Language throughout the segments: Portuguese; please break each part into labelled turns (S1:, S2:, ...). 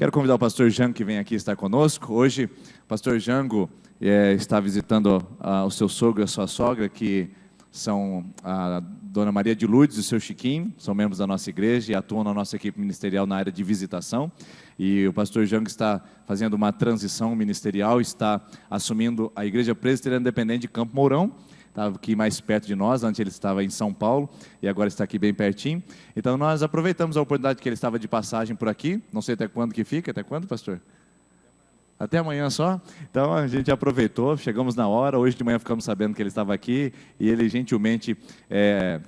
S1: Quero convidar o pastor Jango que vem aqui estar conosco. Hoje, o pastor Jango está visitando o seu sogro e a sua sogra, que são a dona Maria de Lourdes e o seu Chiquinho, são membros da nossa igreja e atuam na nossa equipe ministerial na área de visitação. E o pastor Jango está fazendo uma transição ministerial, está assumindo a Igreja Presbiteriana Independente de Campo Mourão. Estava aqui mais perto de nós, antes ele estava em São Paulo e agora está aqui bem pertinho. Então nós aproveitamos a oportunidade que ele estava de passagem por aqui, não sei até quando que fica, até quando, pastor? Até amanhã só? Então a gente aproveitou, chegamos na hora, hoje de manhã ficamos sabendo que ele estava aqui e ele gentilmente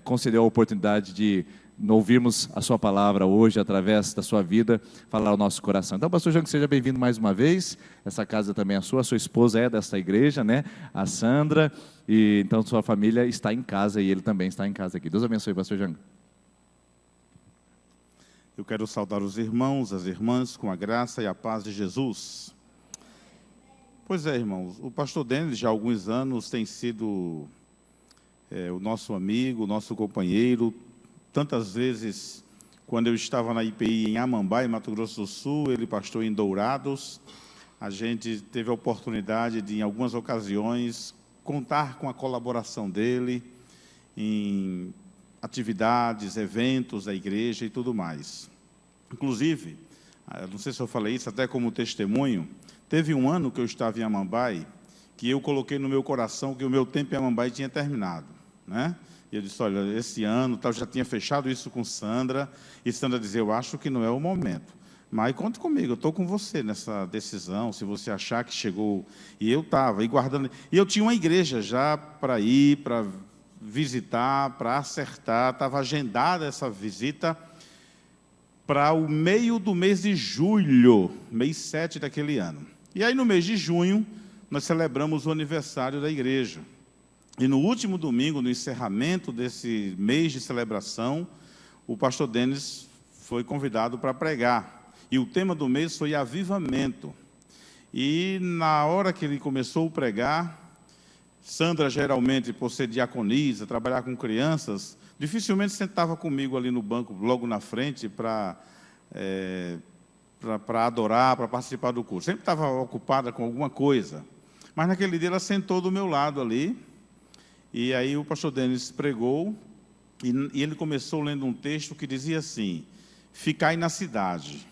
S1: concedeu a oportunidade de ouvirmos a sua palavra hoje, através da sua vida, falar ao nosso coração. Então, pastor Jango, seja bem-vindo mais uma vez. Essa casa também é sua, a sua esposa é dessa igreja, né? A Sandra, e então sua família está em casa e ele também está em casa aqui. Deus abençoe, pastor Jango.
S2: Eu quero saudar os irmãos, as irmãs, com a graça e a paz de Jesus. Pois é, irmãos, o pastor Denis já há alguns anos tem sido o nosso amigo, o nosso companheiro. Tantas vezes, quando eu estava na IPI em Amambai, Mato Grosso do Sul, ele pastoreou em Dourados, a gente teve a oportunidade de, em algumas ocasiões, contar com a colaboração dele em atividades, eventos da igreja e tudo mais. Inclusive, não sei se eu falei isso até como testemunho, teve um ano que eu estava em Amambai, que eu coloquei no meu coração que o meu tempo em Amambai tinha terminado, né? E eu disse, olha, esse ano, eu já tinha fechado isso com Sandra, e Sandra dizia, eu acho que não é o momento. Mas conte comigo, eu estou com você nessa decisão, se você achar que chegou. E eu estava, e guardando. E eu tinha uma igreja já para ir, para visitar, para acertar, estava agendada essa visita para o meio do mês de julho, mês 7 daquele ano. E aí, no mês de junho, nós celebramos o aniversário da igreja. E no último domingo, no encerramento desse mês de celebração, o pastor Denis foi convidado para pregar. E o tema do mês foi avivamento. E na hora que ele começou a pregar, Sandra, geralmente, por ser diaconisa, trabalhar com crianças, dificilmente sentava comigo ali no banco, logo na frente, para adorar, para participar do curso. Sempre estava ocupada com alguma coisa. Mas naquele dia ela sentou do meu lado ali. E aí o pastor Denis pregou, e ele começou lendo um texto que dizia assim, ficai na cidade.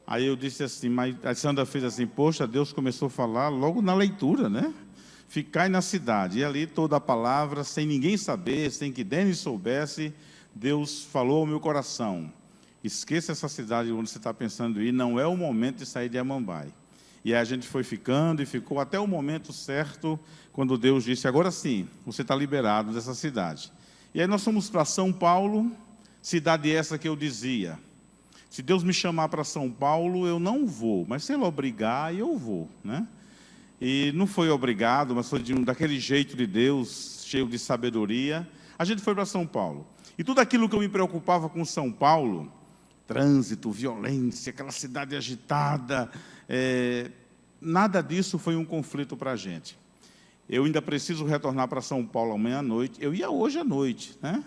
S2: Aí eu disse assim, mas a Sandra fez assim, poxa, Deus começou a falar logo na leitura, né? Ficai na cidade. E ali toda a palavra, sem ninguém saber, sem que Denis soubesse, Deus falou ao meu coração. Esqueça essa cidade onde você está pensando em ir, não é o momento de sair de Amambai. E aí a gente foi ficando e ficou até o momento certo, quando Deus disse, agora sim, você está liberado dessa cidade. E aí nós fomos para São Paulo, cidade essa que eu dizia, se Deus me chamar para São Paulo, eu não vou, mas se Ele obrigar, eu vou, né? E não foi obrigado, mas foi daquele jeito de Deus, cheio de sabedoria, a gente foi para São Paulo. E tudo aquilo que eu me preocupava com São Paulo, trânsito, violência, aquela cidade agitada, nada disso foi um conflito para a gente. Eu ainda preciso retornar para São Paulo amanhã à noite, eu ia hoje à noite, né?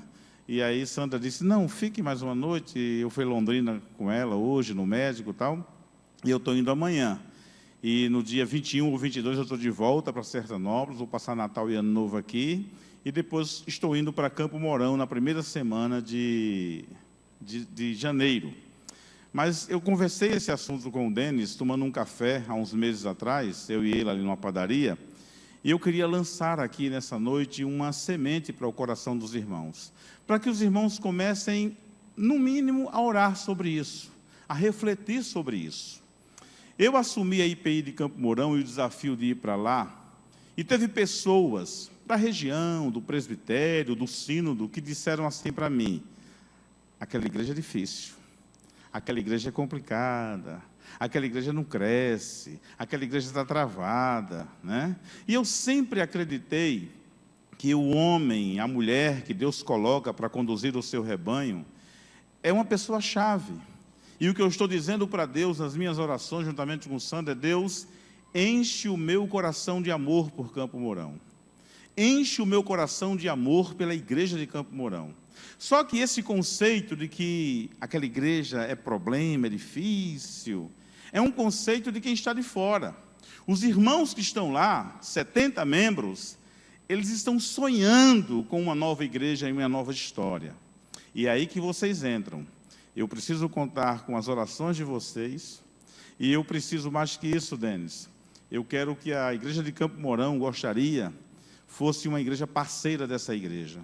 S2: E aí Sandra disse, não, fique mais uma noite, eu fui em Londrina com ela hoje, no médico e tal, e eu estou indo amanhã. E no dia 21 ou 22 eu estou de volta para Sertanópolis, vou passar Natal e Ano Novo aqui, e depois estou indo para Campo Mourão na primeira semana de janeiro. Mas eu conversei esse assunto com o Denis, tomando um café há uns meses atrás, eu e ele ali numa padaria, e eu queria lançar aqui nessa noite uma semente para o coração dos irmãos, para que os irmãos comecem, no mínimo, a orar sobre isso, a refletir sobre isso. Eu assumi a IPI de Campo Mourão e o desafio de ir para lá, e teve pessoas da região, do presbitério, do sínodo, que disseram assim para mim, aquela igreja é difícil, aquela igreja é complicada, aquela igreja não cresce, aquela igreja está travada, né? E eu sempre acreditei que o homem, a mulher que Deus coloca para conduzir o seu rebanho, é uma pessoa-chave. E o que eu estou dizendo para Deus nas minhas orações, juntamente com o Sandro, é Deus, enche o meu coração de amor por Campo Mourão. enche o meu coração de amor pela igreja de Campo Mourão. Só que esse conceito de que aquela igreja é problema, é difícil, é um conceito de quem está de fora. Os irmãos que estão lá, 70 membros, eles estão sonhando com uma nova igreja e uma nova história. E é aí que vocês entram. Eu preciso contar com as orações de vocês, e eu preciso mais que isso, Denis. Eu quero que a igreja de Campo Mourão, gostaria, fosse uma igreja parceira dessa igreja.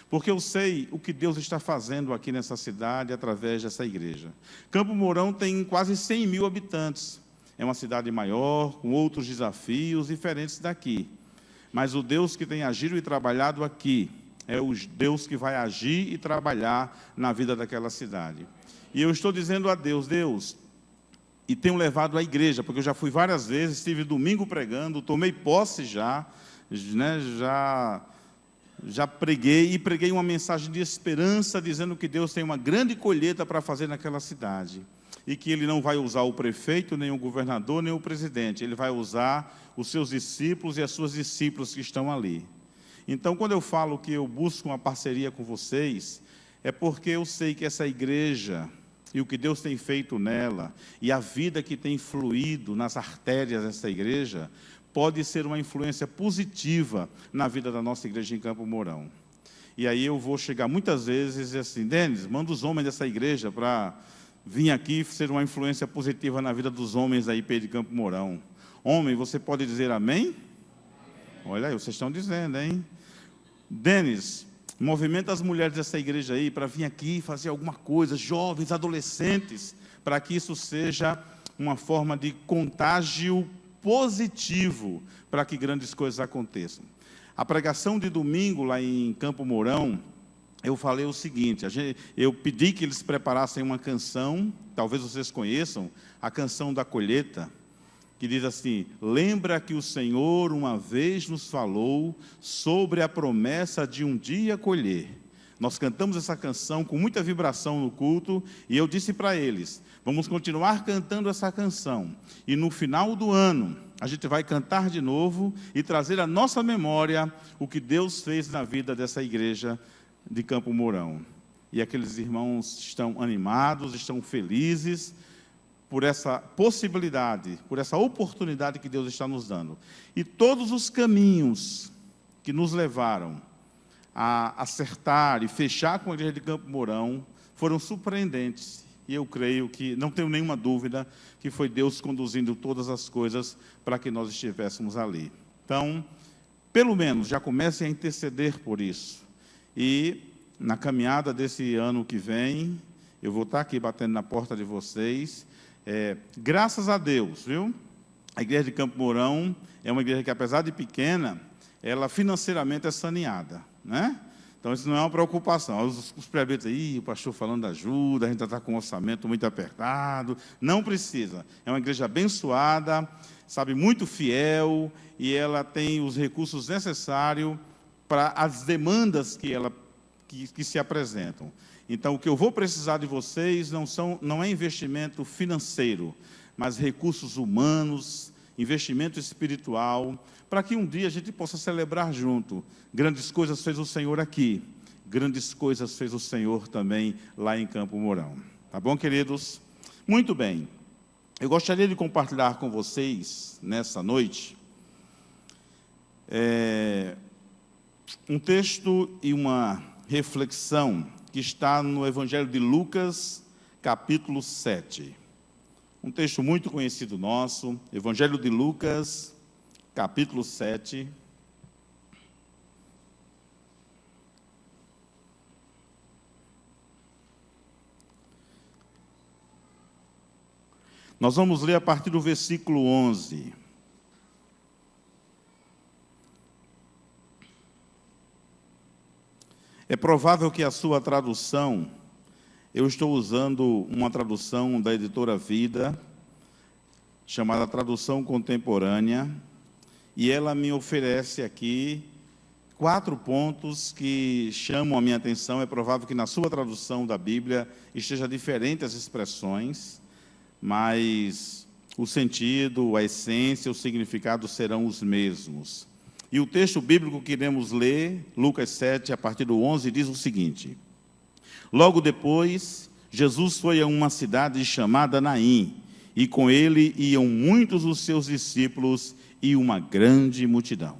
S2: Porque eu sei o que Deus está fazendo aqui nessa cidade através dessa igreja. Campo Mourão tem quase 100 mil habitantes. É uma cidade maior, com outros desafios diferentes daqui. Mas o Deus que tem agido e trabalhado aqui é o Deus que vai agir e trabalhar na vida daquela cidade. E eu estou dizendo a Deus, Deus, e tenho levado a igreja, porque eu já fui várias vezes, estive domingo pregando, tomei posse já preguei e preguei uma mensagem de esperança, dizendo que Deus tem uma grande colheita para fazer naquela cidade. E que Ele não vai usar o prefeito, nem o governador, nem o presidente. Ele vai usar os seus discípulos e as suas discípulas que estão ali. Então, quando eu falo que eu busco uma parceria com vocês, é porque eu sei que essa igreja, e o que Deus tem feito nela, e a vida que tem fluído nas artérias dessa igreja, pode ser uma influência positiva na vida da nossa igreja em Campo Mourão. E aí eu vou chegar muitas vezes e dizer assim, Denis, manda os homens dessa igreja para vir aqui ser uma influência positiva na vida dos homens da IP de Campo Mourão. Homem, você pode dizer amém? Olha aí, vocês estão dizendo, hein? Denis, movimenta as mulheres dessa igreja aí para vir aqui fazer alguma coisa, jovens, adolescentes, para que isso seja uma forma de contágio positivo para que grandes coisas aconteçam. A pregação de domingo lá em Campo Mourão, eu falei o seguinte, eu pedi que eles preparassem uma canção, talvez vocês conheçam, a canção da colheita, que diz assim, lembra que o Senhor uma vez nos falou sobre a promessa de um dia colher. Nós cantamos essa canção com muita vibração no culto, e eu disse para eles, vamos continuar cantando essa canção, e no final do ano, a gente vai cantar de novo, e trazer à nossa memória o que Deus fez na vida dessa igreja de Campo Mourão. E aqueles irmãos estão animados, estão felizes, por essa possibilidade, por essa oportunidade que Deus está nos dando. E todos os caminhos que nos levaram a acertar e fechar com a igreja de Campo Mourão foram surpreendentes. E eu creio que, não tenho nenhuma dúvida, que foi Deus conduzindo todas as coisas para que nós estivéssemos ali. Então, pelo menos, já comecem a interceder por isso. E, na caminhada desse ano que vem, eu vou estar aqui batendo na porta de vocês. Graças a Deus, viu? A igreja de Campo Mourão é uma igreja que, apesar de pequena, ela financeiramente é saneada, né? Então, isso não é uma preocupação. Os presbíteros aí, o pastor falando da ajuda, a gente está com um orçamento muito apertado. Não precisa. É uma igreja abençoada, sabe, muito fiel, e ela tem os recursos necessários para as demandas que se apresentam. Então, o que eu vou precisar de vocês não é investimento financeiro, mas recursos humanos, investimento espiritual, para que um dia a gente possa celebrar junto. Grandes coisas fez o Senhor aqui, grandes coisas fez o Senhor também lá em Campo Mourão. Tá bom, queridos? Muito bem. Eu gostaria de compartilhar com vocês, nessa noite, um texto e uma reflexão que está no Evangelho de Lucas, capítulo 7. Um texto muito conhecido nosso, Evangelho de Lucas, capítulo 7. Nós vamos ler a partir do versículo 11. É provável que a sua tradução, eu estou usando uma tradução da editora Vida, chamada Tradução Contemporânea, e ela me oferece aqui 4 pontos que chamam a minha atenção. É provável que na sua tradução da Bíblia esteja diferente as expressões, mas o sentido, a essência, o significado serão os mesmos. E o texto bíblico que iremos ler, Lucas 7, a partir do 11, diz o seguinte: Logo depois, Jesus foi a uma cidade chamada Naim, e com ele iam muitos dos seus discípulos e uma grande multidão.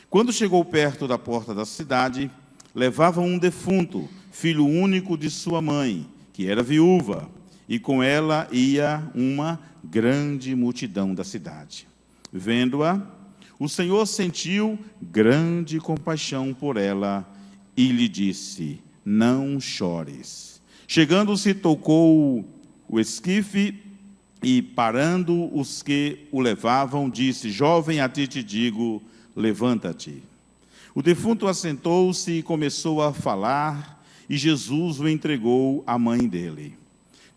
S2: Quando chegou perto da porta da cidade, levavam um defunto, filho único de sua mãe, que era viúva, e com ela ia uma grande multidão da cidade. Vendo-a, o Senhor sentiu grande compaixão por ela e lhe disse: Não chores. Chegando-se, tocou o esquife e, parando os que o levavam, disse: Jovem, a ti te digo, levanta-te. O defunto assentou-se e começou a falar, e Jesus o entregou à mãe dele.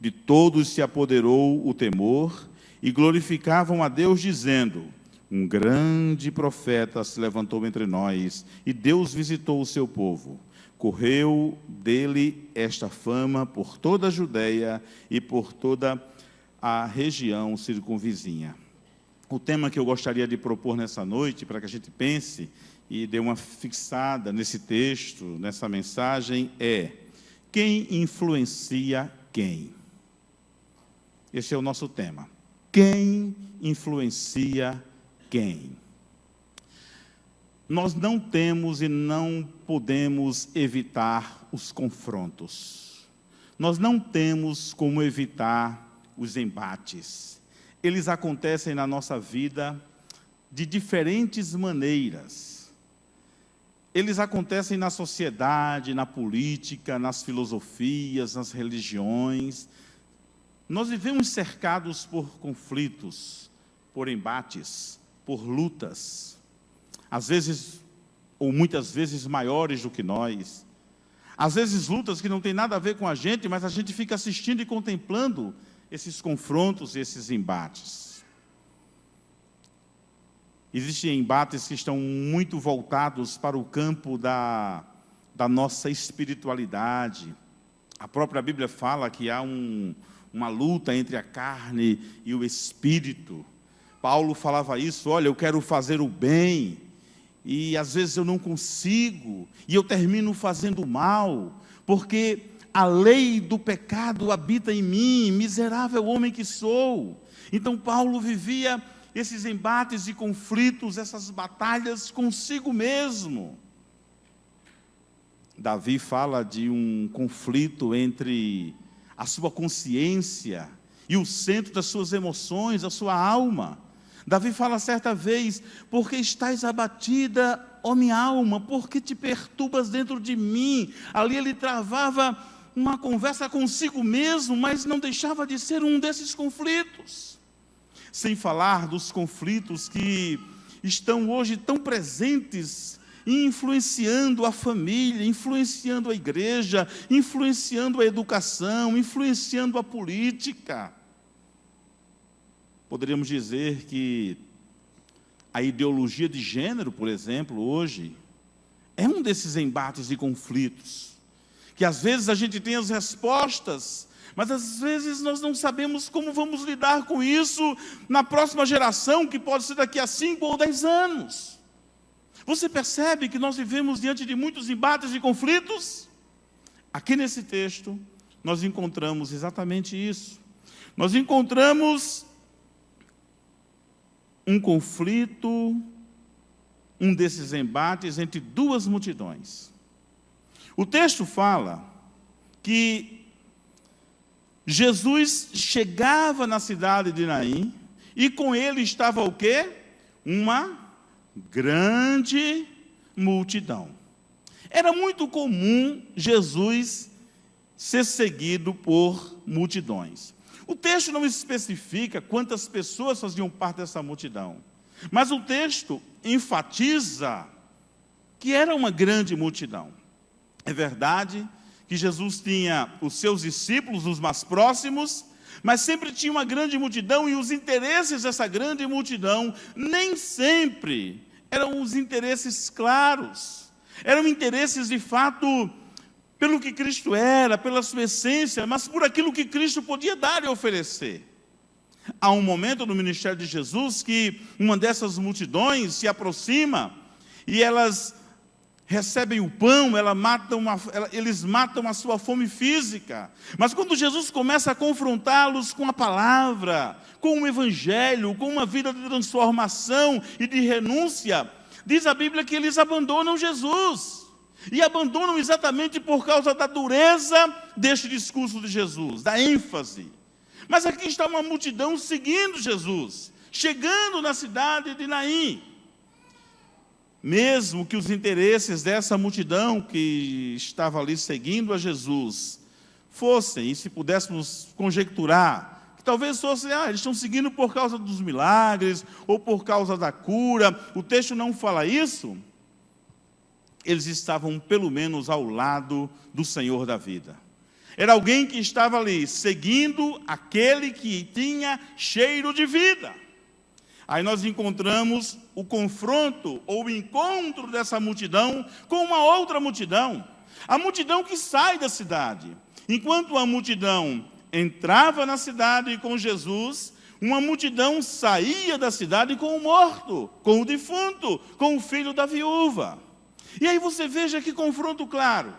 S2: De todos se apoderou o temor, e glorificavam a Deus, dizendo: Um grande profeta se levantou entre nós, e Deus visitou o seu povo. Correu dele esta fama por toda a Judeia e por toda a região circunvizinha. O tema que eu gostaria de propor nessa noite, para que a gente pense e dê uma fixada nesse texto, nessa mensagem, é: quem influencia quem? Esse é o nosso tema. Quem influencia quem? Nós não temos e não podemos evitar os confrontos. Nós não temos como evitar os embates. Eles acontecem na nossa vida de diferentes maneiras. Eles acontecem na sociedade, na política, nas filosofias, nas religiões. Nós vivemos cercados por conflitos, por embates, por lutas, às vezes, ou muitas vezes, maiores do que nós. Às vezes, lutas que não têm nada a ver com a gente, mas a gente fica assistindo e contemplando esses confrontos, esses embates. Existem embates que estão muito voltados para o campo da nossa espiritualidade. A própria Bíblia fala que há uma luta entre a carne e o espírito. Paulo falava isso: olha, eu quero fazer o bem, e às vezes eu não consigo, e eu termino fazendo mal, porque a lei do pecado habita em mim, miserável homem que sou. Então Paulo vivia esses embates e conflitos, essas batalhas consigo mesmo. Davi fala de um conflito entre a sua consciência e o centro das suas emoções, a sua alma. Davi fala certa vez: porque estás abatida, ó minha alma, porque te perturbas dentro de mim. Ali ele travava uma conversa consigo mesmo, mas não deixava de ser um desses conflitos. Sem falar dos conflitos que estão hoje tão presentes, influenciando a família, influenciando a igreja, influenciando a educação, influenciando a política. Poderíamos dizer que a ideologia de gênero, por exemplo, hoje, é um desses embates e conflitos, que às vezes a gente tem as respostas, mas às vezes nós não sabemos como vamos lidar com isso na próxima geração, que pode ser daqui a 5 ou 10 anos. Você percebe que nós vivemos diante de muitos embates e conflitos? Aqui nesse texto, nós encontramos exatamente isso. Nós encontramos um conflito, um desses embates entre duas multidões. O texto fala que Jesus chegava na cidade de Naim, e com ele estava o quê? Uma grande multidão. Era muito comum Jesus ser seguido por multidões. O texto não especifica quantas pessoas faziam parte dessa multidão, mas o texto enfatiza que era uma grande multidão. É verdade que Jesus tinha os seus discípulos, os mais próximos, mas sempre tinha uma grande multidão, e os interesses dessa grande multidão nem sempre eram os interesses claros, eram interesses de fato pelo que Cristo era, pela sua essência, mas por aquilo que Cristo podia dar e oferecer. Há um momento no ministério de Jesus que uma dessas multidões se aproxima e elas recebem o pão, eles matam a sua fome física. Mas quando Jesus começa a confrontá-los com a palavra, com o evangelho, com uma vida de transformação e de renúncia, diz a Bíblia que eles abandonam Jesus. E abandonam exatamente por causa da dureza deste discurso de Jesus, da ênfase. Mas aqui está uma multidão seguindo Jesus, chegando na cidade de Naim. Mesmo que os interesses dessa multidão que estava ali seguindo a Jesus fossem, e se pudéssemos conjecturar, que talvez fossem, eles estão seguindo por causa dos milagres, ou por causa da cura, o texto não fala isso, eles estavam pelo menos ao lado do Senhor da vida. Era alguém que estava ali, seguindo aquele que tinha cheiro de vida. Aí nós encontramos o confronto ou o encontro dessa multidão com uma outra multidão. A multidão que sai da cidade. Enquanto a multidão entrava na cidade com Jesus, uma multidão saía da cidade com o morto, com o defunto, com o filho da viúva. E aí você veja que confronto claro.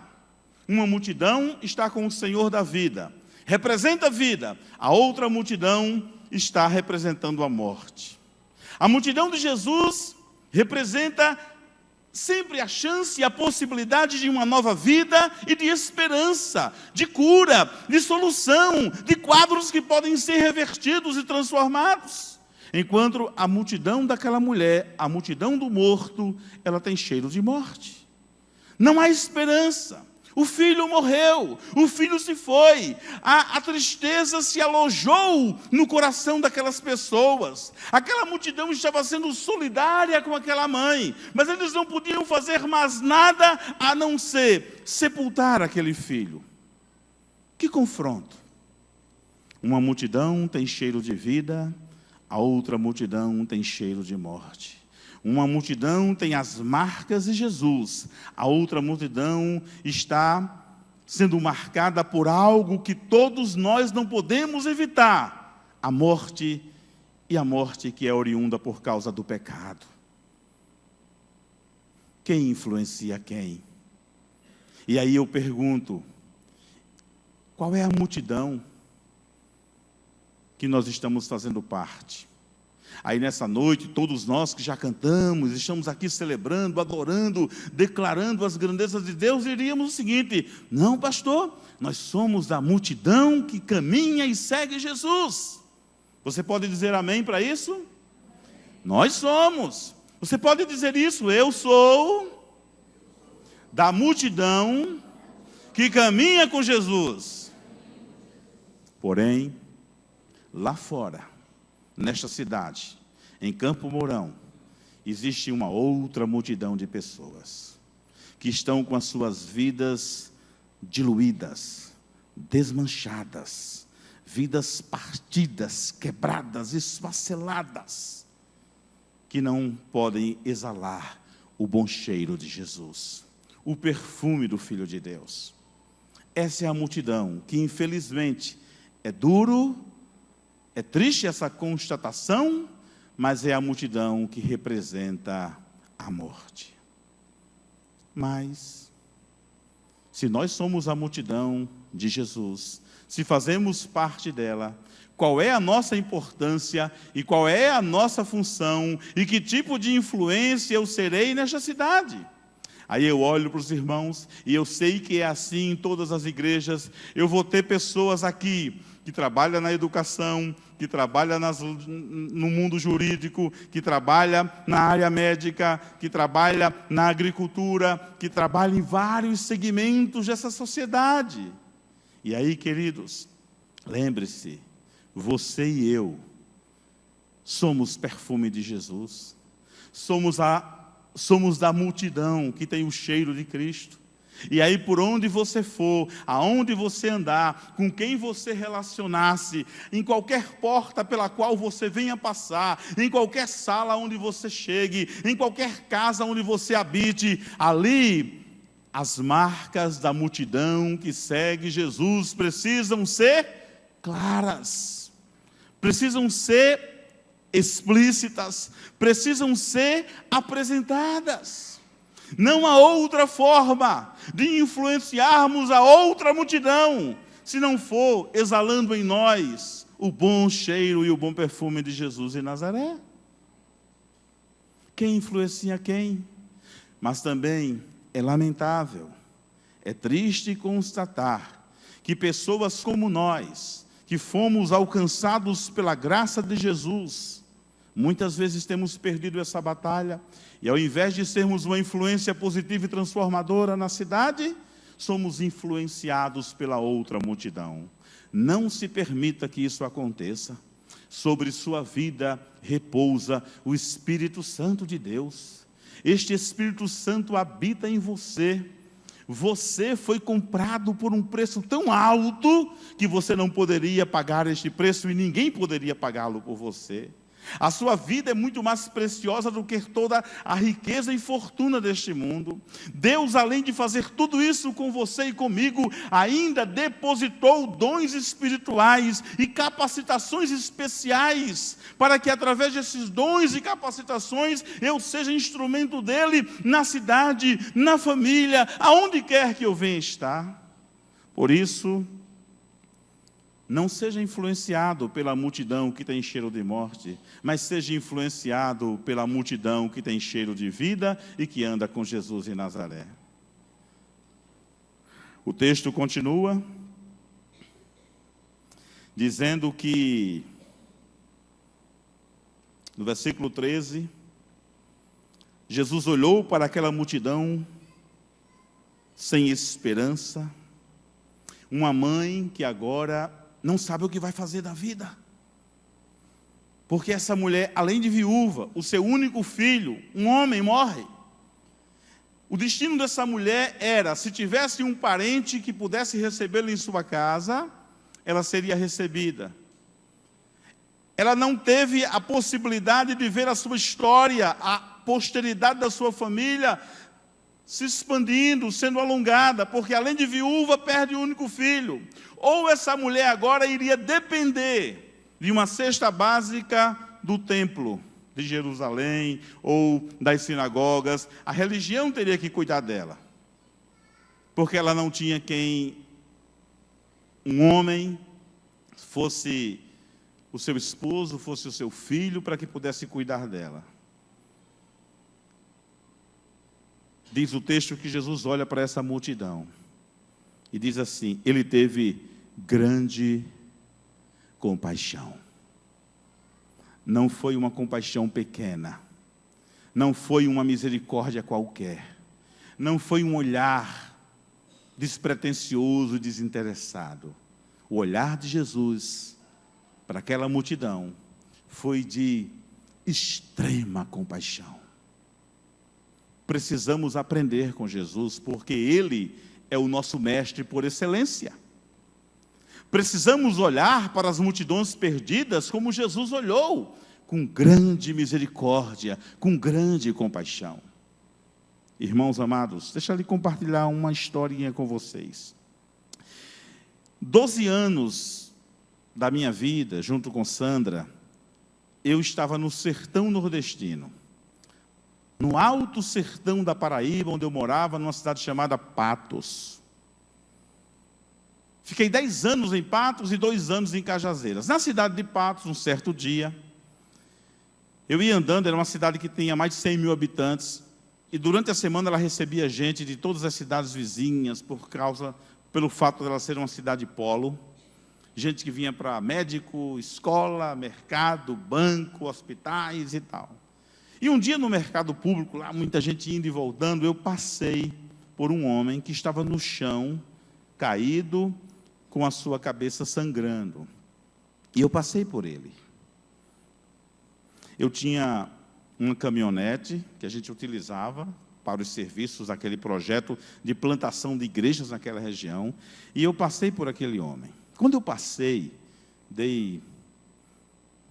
S2: Uma multidão está com o Senhor da vida, representa a vida. A outra multidão está representando a morte. A multidão de Jesus representa sempre a chance e a possibilidade de uma nova vida e de esperança, de cura, de solução, de quadros que podem ser revertidos e transformados. Enquanto a multidão daquela mulher, a multidão do morto, ela tem cheiro de morte. Não há esperança. O filho morreu, o filho se foi, a tristeza se alojou no coração daquelas pessoas. Aquela multidão estava sendo solidária com aquela mãe, mas eles não podiam fazer mais nada a não ser sepultar aquele filho. Que confronto! Uma multidão tem cheiro de vida, a outra multidão tem cheiro de morte. Uma multidão tem as marcas de Jesus, a outra multidão está sendo marcada por algo que todos nós não podemos evitar, a morte, e a morte que é oriunda por causa do pecado. Quem influencia quem? E aí eu pergunto, qual é a multidão que nós estamos fazendo parte? Aí nessa noite, todos nós que já cantamos, estamos aqui celebrando, adorando, declarando as grandezas de Deus, diríamos o seguinte: não, pastor, nós somos da multidão que caminha e segue Jesus. Você pode dizer amém para isso? Nós somos. Você pode dizer isso: eu sou da multidão que caminha com Jesus. Porém, lá fora, nesta cidade, em Campo Mourão, existe uma outra multidão de pessoas que estão com as suas vidas diluídas, desmanchadas, vidas partidas, quebradas, esfaceladas, que não podem exalar o bom cheiro de Jesus, o perfume do Filho de Deus. Essa é a multidão que, infelizmente, é duro, é triste essa constatação, mas é a multidão que representa a morte. Mas, se nós somos a multidão de Jesus, se fazemos parte dela, qual é a nossa importância e qual é a nossa função e que tipo de influência eu serei nesta cidade? Aí eu olho para os irmãos e eu sei que é assim em todas as igrejas. Eu vou ter pessoas aqui que trabalham na educação, que trabalham no mundo jurídico, que trabalham na área médica, que trabalham na agricultura, que trabalham em vários segmentos dessa sociedade. E aí, queridos, lembre-se, você e eu somos perfume de Jesus, somos da multidão que tem o cheiro de Cristo. E aí, por onde você for, aonde você andar, com quem você relacionar-se, em qualquer porta pela qual você venha passar, em qualquer sala onde você chegue, em qualquer casa onde você habite, ali as marcas da multidão que segue Jesus precisam ser claras, precisam ser explícitas, precisam ser apresentadas. Não há outra forma de influenciarmos a outra multidão, se não for exalando em nós o bom cheiro e o bom perfume de Jesus em Nazaré. Quem influencia quem? Mas também é lamentável, é triste constatar que pessoas como nós, que fomos alcançados pela graça de Jesus, muitas vezes temos perdido essa batalha, e ao invés de sermos uma influência positiva e transformadora na cidade, somos influenciados pela outra multidão. Não se permita que isso aconteça. Sobre sua vida repousa o Espírito Santo de Deus. Este Espírito Santo habita em você. Você foi comprado por um preço tão alto que você não poderia pagar este preço e ninguém poderia pagá-lo por você. A sua vida é muito mais preciosa do que toda a riqueza e fortuna deste mundo. Deus, além de fazer tudo isso com você e comigo, ainda depositou dons espirituais e capacitações especiais, para que através desses dons e capacitações, eu seja instrumento dele na cidade, na família, aonde quer que eu venha estar. Por isso, não seja influenciado pela multidão que tem cheiro de morte, mas seja influenciado pela multidão que tem cheiro de vida e que anda com Jesus em Nazaré. O texto continua dizendo que, no versículo 13, Jesus olhou para aquela multidão sem esperança, uma mãe que agora não sabe o que vai fazer da vida, porque essa mulher, além de viúva, o seu único filho, um homem, morre. O destino dessa mulher era, se tivesse um parente que pudesse recebê-la em sua casa, ela seria recebida. Ela não teve a possibilidade de ver a sua história, a posteridade da sua família se expandindo, sendo alongada, porque além de viúva, perde o único filho. Ou essa mulher agora iria depender de uma cesta básica do templo de Jerusalém, ou das sinagogas. A religião teria que cuidar dela, porque ela não tinha quem, um homem, fosse o seu esposo, fosse o seu filho, para que pudesse cuidar dela. Diz o texto que Jesus olha para essa multidão e diz assim: ele teve grande compaixão. Não foi uma compaixão pequena, não foi uma misericórdia qualquer, não foi um olhar despretensioso, desinteressado. O olhar de Jesus para aquela multidão foi de extrema compaixão. Precisamos aprender com Jesus, porque Ele é o nosso mestre por excelência. Precisamos olhar para as multidões perdidas como Jesus olhou, com grande misericórdia, com grande compaixão. Irmãos amados, deixa eu compartilhar uma historinha com vocês. 12 anos da minha vida, junto com Sandra, eu estava no sertão nordestino, no alto sertão da Paraíba, onde eu morava, numa cidade chamada Patos. Fiquei 10 anos em Patos e 2 anos em Cajazeiras. Na cidade de Patos, um certo dia, eu ia andando, era uma cidade que tinha mais de 100 mil habitantes, e durante a semana ela recebia gente de todas as cidades vizinhas, pelo fato de ela ser uma cidade polo, gente que vinha para médico, escola, mercado, banco, hospitais e tal. E um dia no mercado público, lá muita gente indo e voltando, eu passei por um homem que estava no chão, caído, com a sua cabeça sangrando. E eu passei por ele. Eu tinha uma caminhonete que a gente utilizava para os serviços daquele projeto de plantação de igrejas naquela região, e eu passei por aquele homem. Quando eu passei,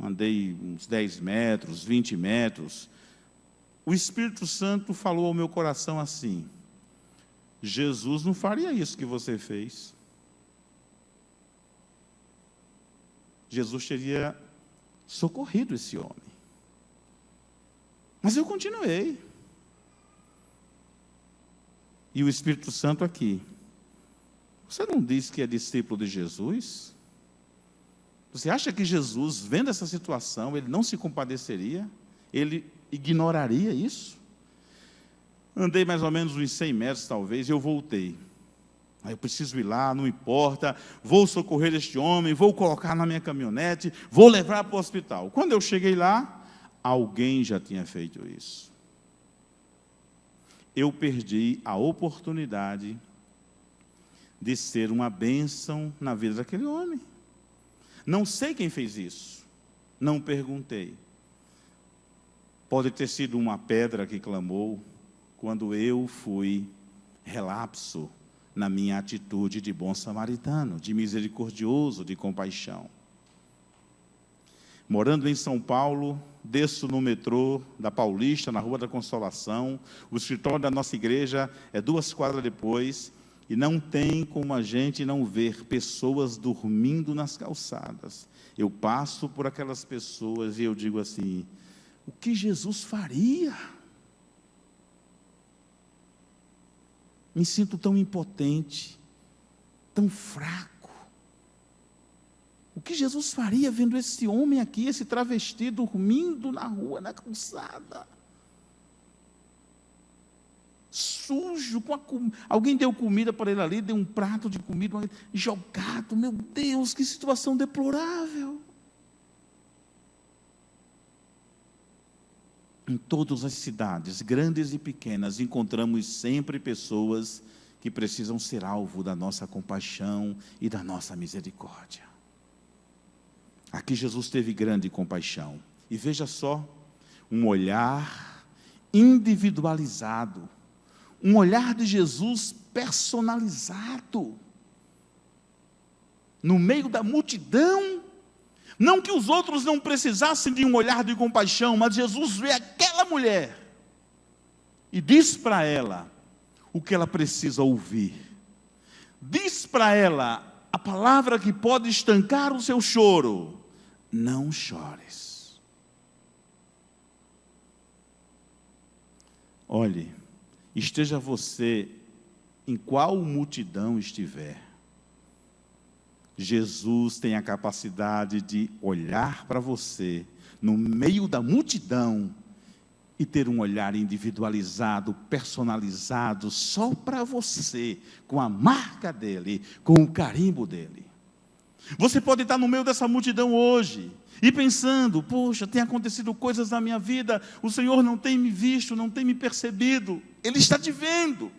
S2: andei uns 10 metros, 20 metros, o Espírito Santo falou ao meu coração assim: Jesus não faria isso que você fez. Jesus teria socorrido esse homem. Mas eu continuei. e o Espírito Santo aqui. Você não diz que é discípulo de Jesus? Você acha que Jesus, vendo essa situação, ele não se compadeceria? Ele ignoraria isso? Andei mais ou menos uns 100 metros, talvez, e eu voltei. Aí eu preciso ir lá, não importa, vou socorrer este homem, vou colocar na minha caminhonete, vou levar para o hospital. Quando eu cheguei lá, alguém já tinha feito isso. Eu perdi a oportunidade de ser uma bênção na vida daquele homem. Não sei quem fez isso, não perguntei. Pode ter sido uma pedra que clamou, quando eu fui relapso na minha atitude de bom samaritano, de misericordioso, de compaixão. Morando em São Paulo, desço no metrô da Paulista, na Rua da Consolação, o escritório da nossa igreja é 2 quadras depois, e não tem como a gente não ver pessoas dormindo nas calçadas. Eu passo por aquelas pessoas e eu digo assim, o que Jesus faria? Me sinto tão impotente, tão fraco. O que Jesus faria vendo esse homem aqui, esse travesti, dormindo na rua, na calçada? Sujo, alguém deu comida para ele ali, deu um prato de comida, jogado, meu Deus, que situação deplorável. Em todas as cidades, grandes e pequenas, encontramos sempre pessoas que precisam ser alvo da nossa compaixão e da nossa misericórdia. Aqui Jesus teve grande compaixão. E veja só, um olhar individualizado, um olhar de Jesus personalizado. No meio da multidão, não que os outros não precisassem de um olhar de compaixão, mas Jesus vê aquela mulher e diz para ela o que ela precisa ouvir. Diz para ela a palavra que pode estancar o seu choro: não chores. Olhe, esteja você em qual multidão estiver, Jesus tem a capacidade de olhar para você no meio da multidão e ter um olhar individualizado, personalizado, só para você, com a marca dele, com o carimbo dele. Você pode estar no meio dessa multidão hoje e pensando, poxa, tem acontecido coisas na minha vida, o Senhor não tem me visto, não tem me percebido. Ele está te vendo.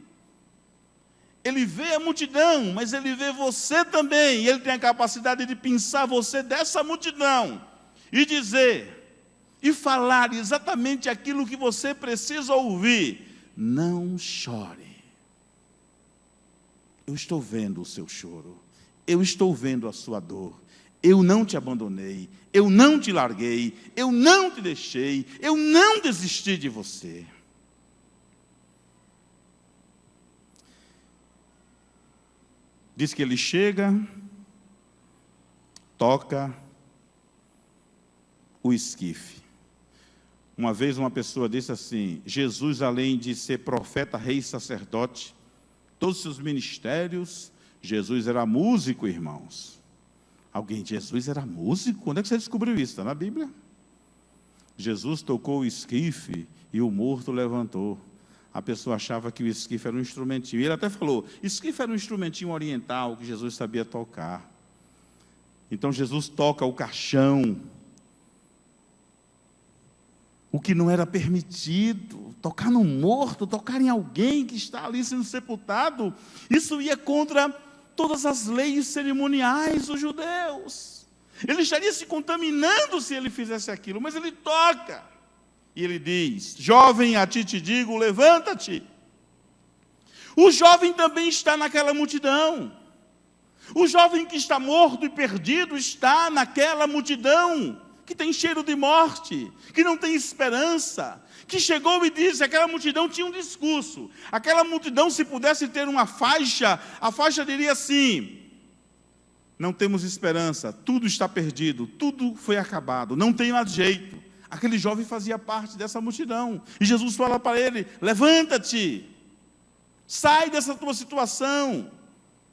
S2: Ele vê a multidão, mas Ele vê você também. E Ele tem a capacidade de pensar você dessa multidão e dizer, e falar exatamente aquilo que você precisa ouvir. Não chore. Eu estou vendo o seu choro. Eu estou vendo a sua dor. Eu não te abandonei. Eu não te larguei. Eu não te deixei. Eu não desisti de você. Diz que ele chega, toca o esquife. Uma vez uma pessoa disse assim, Jesus, além de ser profeta, rei e sacerdote, todos os seus ministérios, Jesus era músico, irmãos. Alguém, Jesus era músico? Onde é que você descobriu isso? Está na Bíblia. Jesus tocou o esquife e o morto levantou. A pessoa achava que o esquife era um instrumentinho. E ele até falou, esquife era um instrumentinho oriental que Jesus sabia tocar. Então Jesus toca o caixão. O que não era permitido, tocar no morto, tocar em alguém que está ali sendo sepultado, isso ia contra todas as leis cerimoniais dos judeus. Ele estaria se contaminando se ele fizesse aquilo, mas ele toca. E ele diz, jovem, a ti te digo, levanta-te. O jovem também está naquela multidão. O jovem que está morto e perdido está naquela multidão, que tem cheiro de morte, que não tem esperança, que chegou e disse, aquela multidão tinha um discurso. Aquela multidão, se pudesse ter uma faixa, a faixa diria assim, não temos esperança, tudo está perdido, tudo foi acabado, não tem mais jeito. Aquele jovem fazia parte dessa multidão. E Jesus fala para ele, levanta-te. Sai dessa tua situação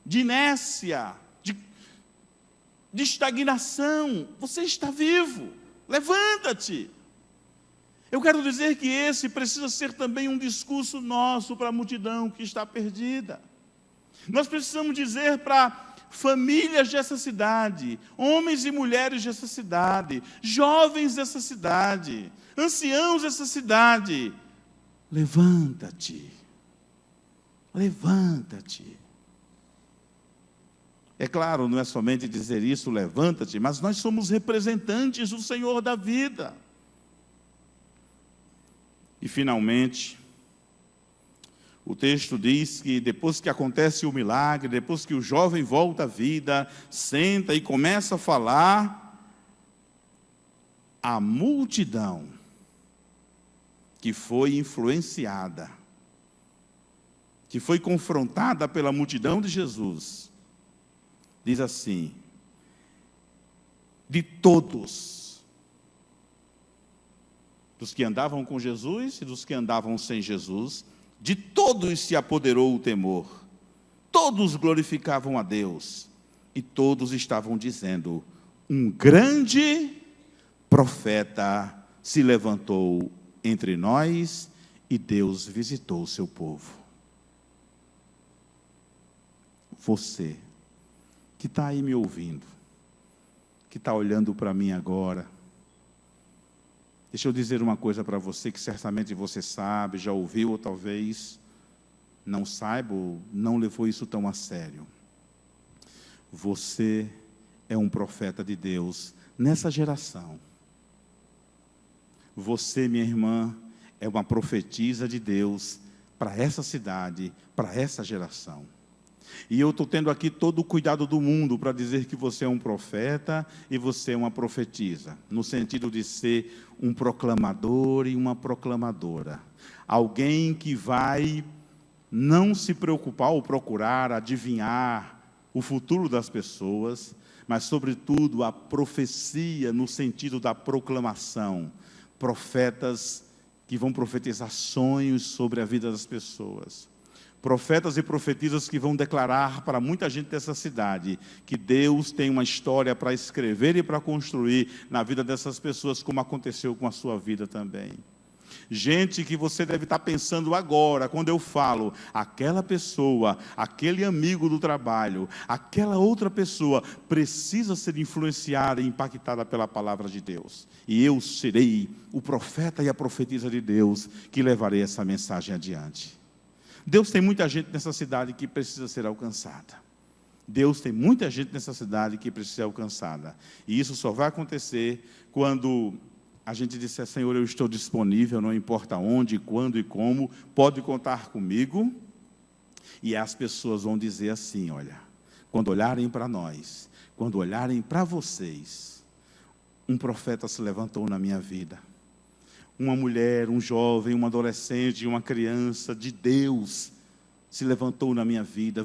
S2: de inércia, de estagnação. Você está vivo. Levanta-te. Eu quero dizer que esse precisa ser também um discurso nosso para a multidão que está perdida. Nós precisamos dizer para famílias dessa cidade, homens e mulheres dessa cidade, jovens dessa cidade, anciãos dessa cidade: levanta-te, levanta-te. É claro, não é somente dizer isso, levanta-te, mas nós somos representantes do Senhor da vida. E finalmente, o texto diz que depois que acontece o milagre, depois que o jovem volta à vida, senta e começa a falar, a multidão que foi influenciada, que foi confrontada pela multidão de Jesus, diz assim: de todos, dos que andavam com Jesus e dos que andavam sem Jesus, de todos se apoderou o temor, todos glorificavam a Deus, e todos estavam dizendo: um grande profeta se levantou entre nós, e Deus visitou o seu povo. Você que está aí me ouvindo, que está olhando para mim agora, deixa eu dizer uma coisa para você que certamente você sabe, já ouviu, ou talvez não saiba, ou não levou isso tão a sério. Você é um profeta de Deus nessa geração. Você, minha irmã, é uma profetisa de Deus para essa cidade, para essa geração. E eu estou tendo aqui todo o cuidado do mundo para dizer que você é um profeta e você é uma profetisa, no sentido de ser um proclamador e uma proclamadora. Alguém que vai não se preocupar ou procurar adivinhar o futuro das pessoas, mas, sobretudo, a profecia no sentido da proclamação. Profetas que vão profetizar sonhos sobre a vida das pessoas. Profetas e profetisas que vão declarar para muita gente dessa cidade que Deus tem uma história para escrever e para construir na vida dessas pessoas, como aconteceu com a sua vida também. Gente que você deve estar pensando agora, quando eu falo, aquela pessoa, aquele amigo do trabalho, aquela outra pessoa precisa ser influenciada e impactada pela palavra de Deus. E eu serei o profeta e a profetisa de Deus que levarei essa mensagem adiante. Deus tem muita gente nessa cidade que precisa ser alcançada. Deus tem muita gente nessa cidade que precisa ser alcançada. E isso só vai acontecer quando a gente disser: Senhor, eu estou disponível, não importa onde, quando e como, pode contar comigo. E as pessoas vão dizer assim: olha, quando olharem para nós, quando olharem para vocês, um profeta se levantou na minha vida. Uma mulher, um jovem, um adolescente, uma criança de Deus se levantou na minha vida.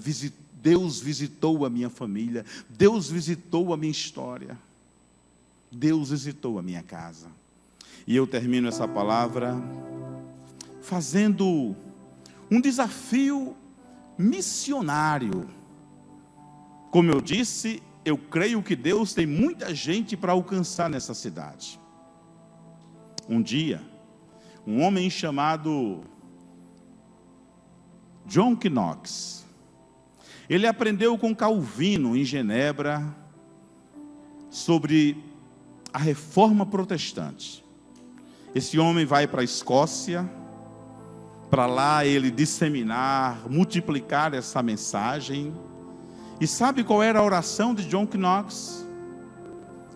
S2: Deus visitou a minha família. Deus visitou a minha história. Deus visitou a minha casa. E eu termino essa palavra fazendo um desafio missionário. Como eu disse, eu creio que Deus tem muita gente para alcançar nessa cidade. Um dia, um homem chamado John Knox, ele aprendeu com Calvino em Genebra sobre a reforma protestante. Esse homem vai para a Escócia, para lá ele disseminar, multiplicar essa mensagem. E sabe qual era a oração de John Knox?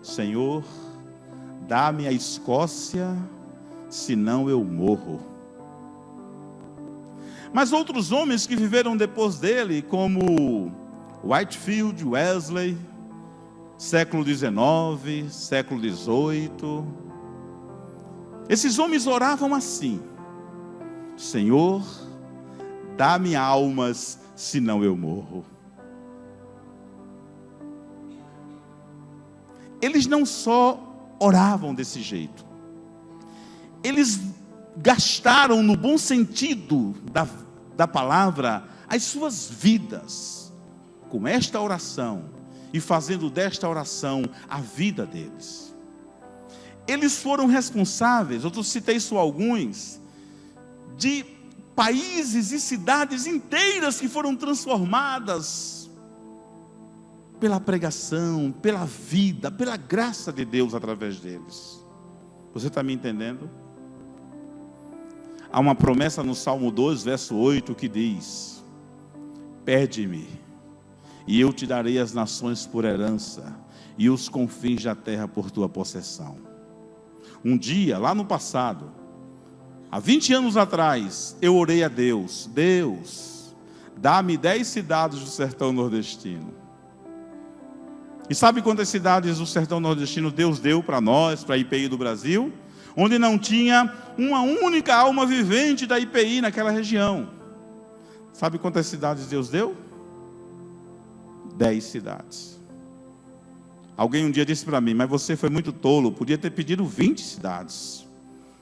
S2: Senhor, dá-me a Escócia, senão eu morro. Mas outros homens que viveram depois dele, como Whitefield, Wesley, século XIX, século XVIII, esses homens oravam assim: Senhor, dá-me almas, senão eu morro. Eles não só oravam desse jeito, eles gastaram, no bom sentido da palavra às suas vidas, com esta oração, e fazendo desta oração a vida deles. Eles foram responsáveis, eu citei só alguns, de países e cidades inteiras que foram transformadas pela pregação, pela vida, pela graça de Deus através deles. Você está me entendendo? Há uma promessa no Salmo 2, verso 8, que diz: pede-me, e eu te darei as nações por herança, e os confins da terra por tua possessão. Um dia, lá no passado, há 20 anos atrás, eu orei a Deus: Deus, dá-me 10 cidades do sertão nordestino. E sabe quantas cidades do sertão nordestino Deus deu para nós, para a IPI do Brasil? Onde não tinha uma única alma vivente da IPI naquela região. Sabe quantas cidades Deus deu? 10 cidades. Alguém um dia disse para mim: mas você foi muito tolo, podia ter pedido 20 cidades.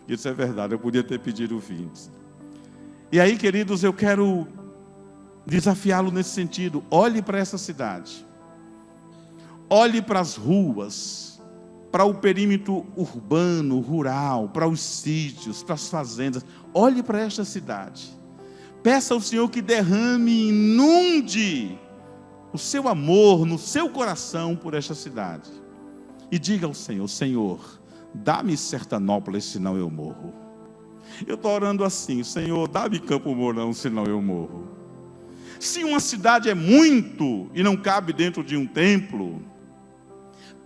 S2: Isso é verdade, eu podia ter pedido 20. E aí, queridos, eu quero desafiá-lo nesse sentido. Olhe para essa cidade. Olhe para as ruas, para o perímetro urbano, rural, para os sítios, para as fazendas. Olhe para esta cidade. Peça ao Senhor que derrame, inunde o seu amor no seu coração por esta cidade. E diga ao Senhor: Senhor, dá-me Sertanópolis, senão eu morro. Eu estou orando assim: Senhor, dá-me Campo Mourão, senão eu morro. Se uma cidade é muito e não cabe dentro de um templo,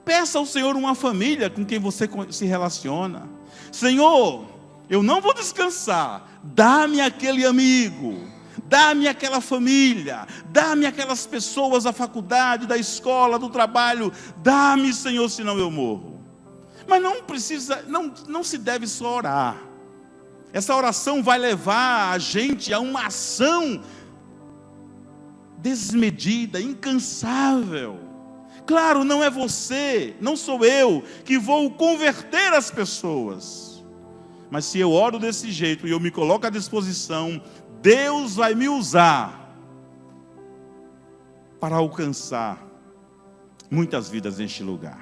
S2: peça ao Senhor uma família com quem você se relaciona. Senhor, eu não vou descansar, dá-me aquele amigo, dá-me aquela família, dá-me aquelas pessoas da faculdade, da escola, do trabalho, dá-me, Senhor, senão eu morro. Mas não precisa, não se deve só orar. Essa oração vai levar a gente a uma ação desmedida, incansável. Claro, não é você, não sou eu que vou converter as pessoas. Mas se eu oro desse jeito e eu me coloco à disposição, Deus vai me usar para alcançar muitas vidas neste lugar.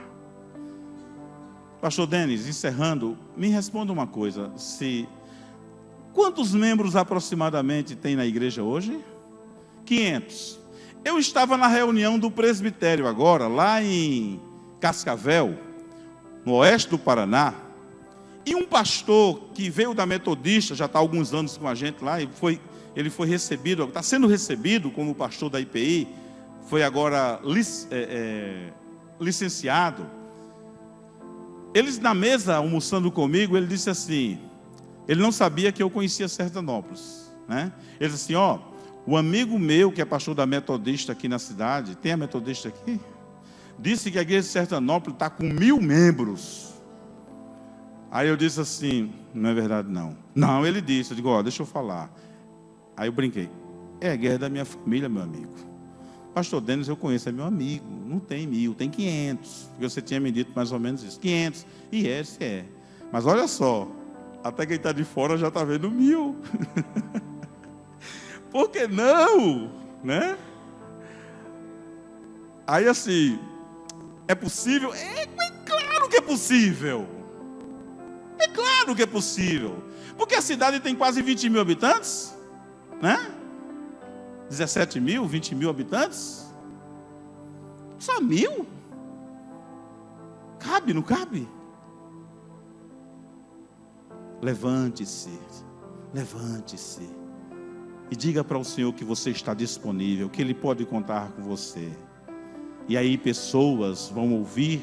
S2: Pastor Denis, encerrando, me responda uma coisa: quantos membros aproximadamente tem na igreja hoje? 500. Eu estava na reunião do presbitério agora, lá em Cascavel, no oeste do Paraná, e um pastor que veio da Metodista, já está há alguns anos com a gente lá, ele foi recebido, está sendo recebido como pastor da IPI, foi agora licenciado. Eles na mesa, almoçando comigo, ele disse assim, ele não sabia que eu conhecia Sertanópolis, né? Ele disse assim: ó, o amigo meu, que é pastor da Metodista aqui na cidade, tem a Metodista aqui? Disse que a igreja de Sertanópolis está com 1000 membros. Aí eu disse assim: não é verdade não. Não, ele disse, eu digo: ó, deixa eu falar. Aí eu brinquei: é a guerra da minha família, meu amigo. Pastor Denis, eu conheço, é meu amigo. Não tem 1000, tem 500. Porque você tinha me dito mais ou menos isso. 500. E esse é. Mas olha só, até quem está de fora já está vendo 1000. Por que não? Né? Aí assim, é possível? É claro que é possível. É claro que é possível. Porque a cidade tem quase 20 mil habitantes, né? 17 mil, 20 mil habitantes. Só 1000? Cabe, não cabe? Levante-se. Levante-se. E diga para o Senhor que você está disponível, que Ele pode contar com você. E aí pessoas vão ouvir,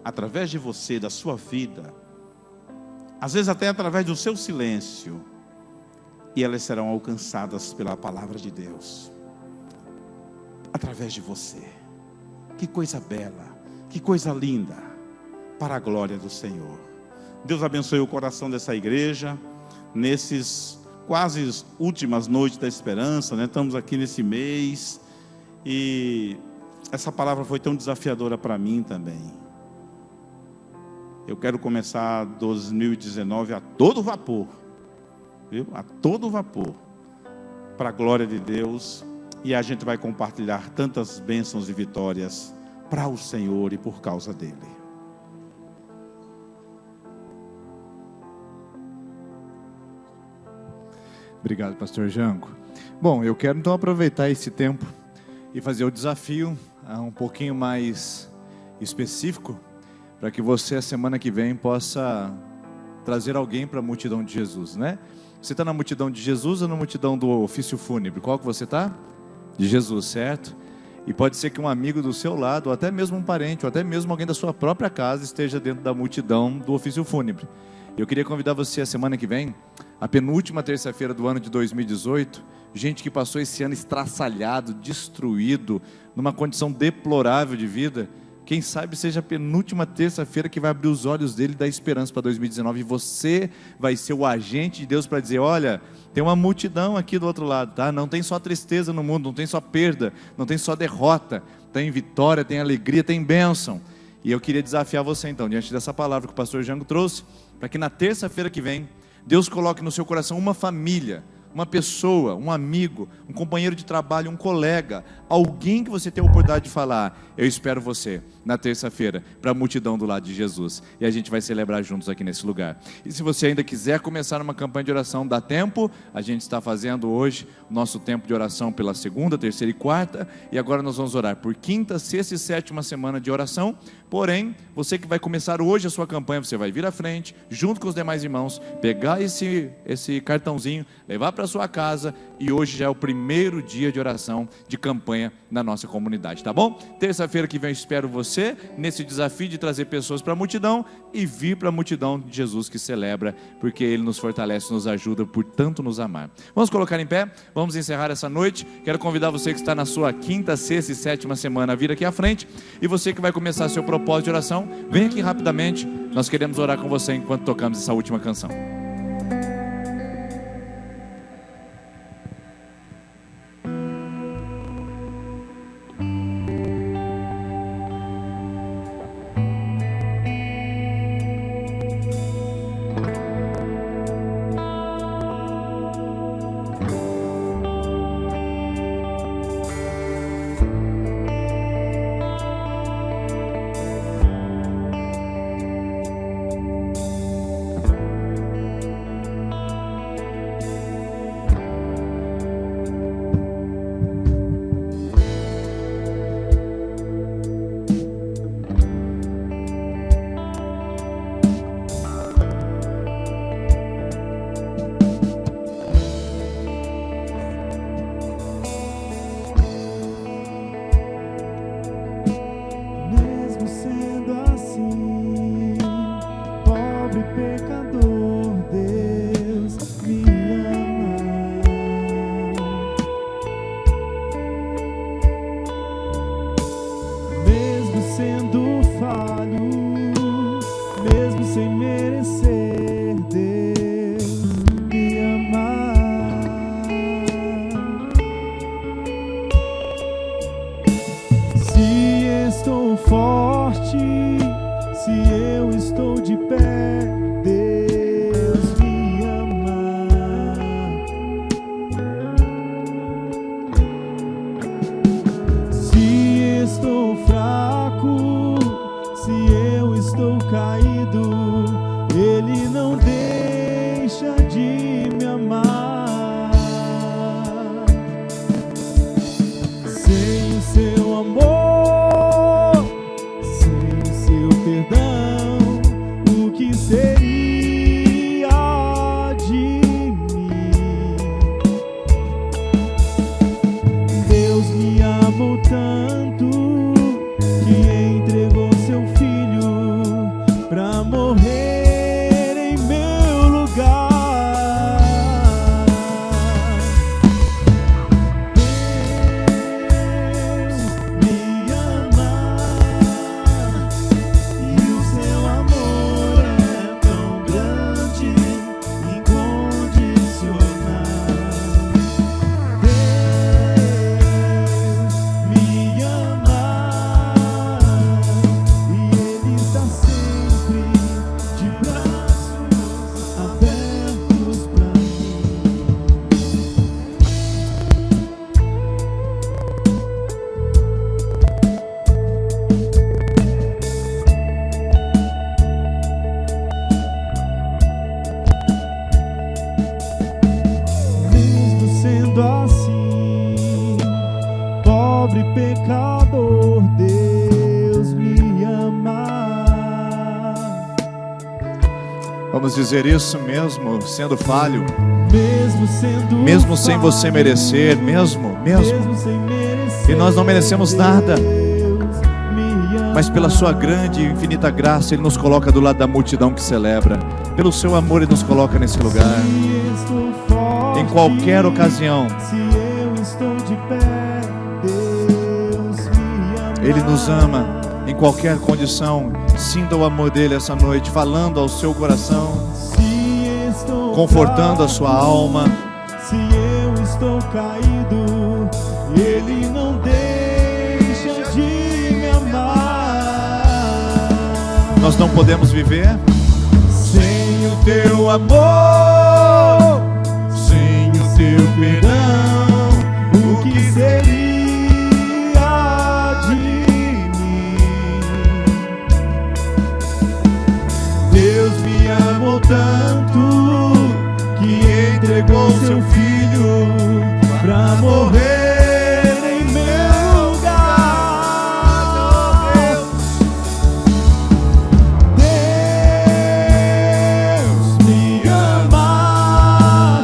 S2: através de você, da sua vida, às vezes até através do seu silêncio, e elas serão alcançadas pela palavra de Deus, através de você. Que coisa bela, que coisa linda, para a glória do Senhor. Deus abençoe o coração dessa igreja, nesses quase últimas noites da esperança, né? Estamos aqui nesse mês, e essa palavra foi tão desafiadora para mim também. Eu quero começar 2019 a todo vapor, viu? A todo vapor, para a glória de Deus, e a gente vai compartilhar tantas bênçãos e vitórias para o Senhor e por causa dele.
S1: Obrigado, pastor Jango. Bom, eu quero então aproveitar esse tempo e fazer o desafio um pouquinho mais específico, para que você, a semana que vem, possa trazer alguém para a multidão de Jesus, né? Você está na multidão de Jesus ou na multidão do ofício fúnebre? Qual que você está? De Jesus, certo? E pode ser que um amigo do seu lado, ou até mesmo um parente, ou até mesmo alguém da sua própria casa, esteja dentro da multidão do ofício fúnebre. Eu queria convidar você a semana que vem, a penúltima terça-feira do ano de 2018, gente que passou esse ano estraçalhado, destruído, numa condição deplorável de vida. Quem sabe seja a penúltima terça-feira que vai abrir os olhos dele e dar esperança para 2019. E você vai ser o agente de Deus para dizer: olha, tem uma multidão aqui do outro lado, tá? Não tem só tristeza no mundo, não tem só perda, não tem só derrota. Tem vitória, tem alegria, tem bênção. E eu queria desafiar você então, diante dessa palavra que o pastor Jango trouxe, para que na terça-feira que vem, Deus coloque no seu coração uma família, uma pessoa, um amigo, um companheiro de trabalho, um colega, alguém que você tem a oportunidade de falar: eu espero você na terça-feira para a multidão do lado de Jesus, e a gente vai celebrar juntos aqui nesse lugar. E se você ainda quiser começar uma campanha de oração, dá tempo. A gente está fazendo hoje o nosso tempo de oração pela segunda, terceira e quarta, e agora nós vamos orar por quinta, sexta e sétima semana de oração. Porém, você que vai começar hoje a sua campanha, você vai vir à frente, junto com os demais irmãos, pegar esse cartãozinho, levar para sua casa, e hoje já é o primeiro dia de oração, de campanha na nossa comunidade, tá bom? Terça-feira que vem eu espero você nesse desafio de trazer pessoas para a multidão e vir para a multidão de Jesus que celebra, porque Ele nos fortalece, nos ajuda por tanto nos amar. Vamos colocar em pé, vamos encerrar essa noite. Quero convidar você que está na sua quinta, sexta e sétima semana a vir aqui à frente, e você que vai começar seu propósito de oração, vem aqui rapidamente, nós queremos orar com você enquanto tocamos essa última canção.
S3: Morrer em meu lugar.
S1: Vamos dizer isso mesmo sendo falho,
S3: mesmo
S1: sem você merecer, mesmo.
S3: sem merecer.
S1: E nós não merecemos nada,
S3: Deus me ama.
S1: mas pela sua grande e infinita graça Ele nos coloca do lado da multidão que celebra. Pelo seu amor Ele nos coloca nesse lugar.
S3: Se estou forte,
S1: Em qualquer ocasião
S3: se eu estou de pé, Deus me ama.
S1: Ele nos ama. Em qualquer condição, sinta o amor dele essa noite, falando ao seu coração,
S3: Se estou
S1: confortando a sua alma.
S3: Se eu estou caído, Ele não deixa de me amar.
S1: Nós não podemos viver
S3: Sem o teu amor, sem o teu perdão, o que seria de mim? Deus me amou tanto que entregou seu filho pra morrer em meu lugar. Deus me ama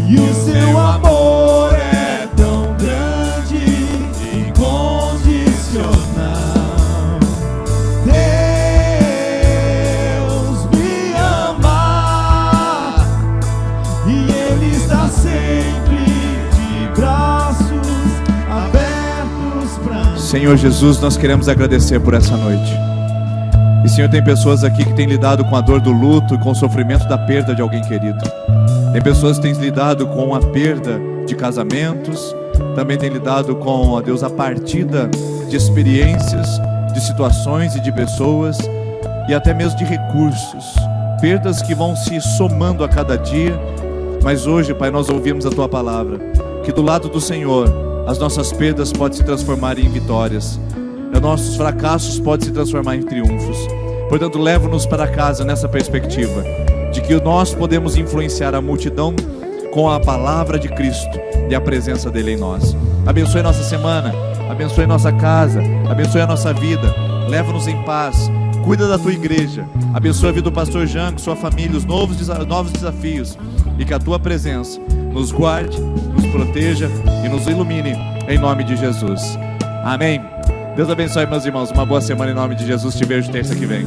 S3: e o seu amor é tão grande e incondicional. Deus me ama e Ele está sempre de braços abertos pra mim.
S1: Senhor Jesus, nós queremos agradecer por essa noite. E Senhor, tem pessoas aqui que têm lidado com a dor do luto e com o sofrimento da perda de alguém querido. Tem pessoas que têm lidado com a perda de casamentos, também têm lidado com, ó Deus, a partida de experiências, de situações e de pessoas, e até mesmo de recursos. Perdas que vão se somando a cada dia. Mas hoje, Pai, nós ouvimos a Tua palavra, que do lado do Senhor, as nossas perdas podem se transformar em vitórias, os nossos fracassos podem se transformar em triunfos. Portanto, leva-nos para casa nessa perspectiva, de que nós podemos influenciar a multidão com a palavra de Cristo e a presença dEle em nós. Abençoe nossa semana, abençoe nossa casa, abençoe a nossa vida, leva-nos em paz, cuida da Tua igreja, abençoe a vida do pastor Jango, sua família, os novos desafios, e que a Tua presença nos guarde, nos proteja e nos ilumine, em nome de Jesus. Amém. Deus abençoe, meus irmãos. Uma boa semana em nome de Jesus. Te vejo terça que vem.